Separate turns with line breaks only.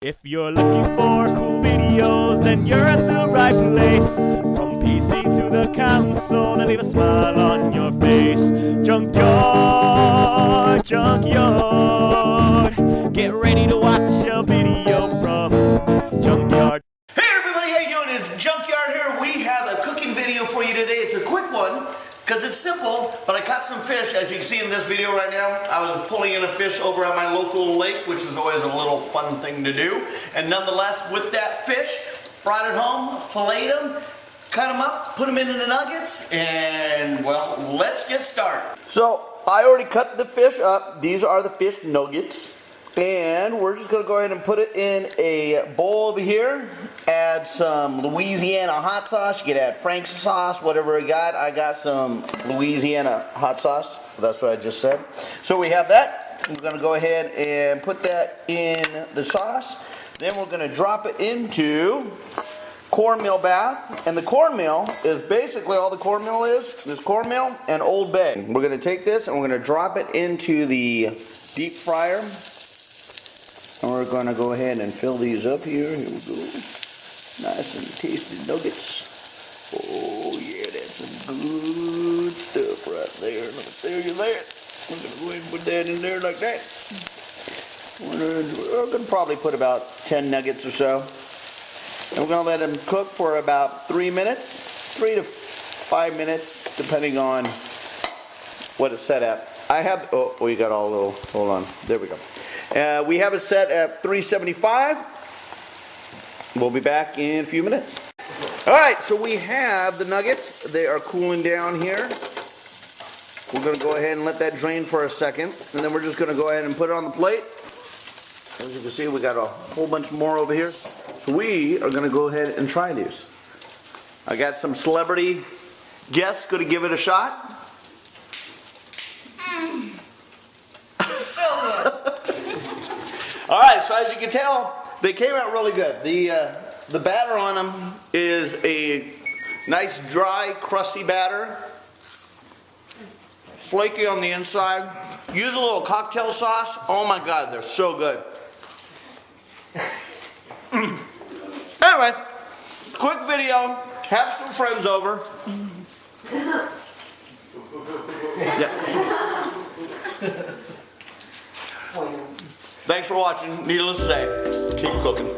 If you're looking for cool videos, then you're at the right place. From PC to the console, then leave a smile on your face. Junkyard, Junkyard. Get ready to watch a video from Junkyard.
Hey everybody, how you doing? It's Junkyard here. We have a cooking video for you today. It's a quick one because it's simple, but I caught some fish. As you can see in this video right now, I was pulling in a fish over at my local lake, which is always a little fun thing to do. And nonetheless, with that fish, brought it home, filleted them, cut them up, put them into the nuggets, and well, let's get started. So I already cut the fish up. These are the fish nuggets. And we're just going to go ahead and put it in a bowl over here. Add some Louisiana hot sauce. You can add Frank's sauce, whatever we got. I got some Louisiana hot sauce. That's what I just said. So we have that. We're going to go ahead and put that in the sauce. Then we're going to drop it into cornmeal bath. And the cornmeal is basically all the cornmeal is cornmeal and Old Bay. We're going to take this and we're going to drop it into the deep fryer. And we're going to go ahead and fill these up here. Here we go. Nice and tasty nuggets. Oh yeah, that's some good stuff right there. Look, there you there. We're going to go ahead and put that in there like that. We're going to probably put about 10 nuggets or so. And we're going to let them cook for about 3 minutes. 3 to 5 minutes, depending on what it's set at. I have, oh, we got all a little, hold on. There we go. We have it set at 375. We'll be back in a few minutes. Alright, so we have the nuggets. They are cooling down here. We're going to go ahead and let that drain for a second. And then we're just going to go ahead and put it on the plate. As you can see, we got a whole bunch more over here. So we are going to go ahead and try these. I got some celebrity guests going to give it a shot. Alright, so as you can tell, they came out really good. The batter on them is a nice, dry, crusty batter. Flaky on the inside. Use a little cocktail sauce. Oh my God, they're so good. Anyway, quick video. Have some friends over. Yeah. Thanks for watching. Needless to say, keep cooking.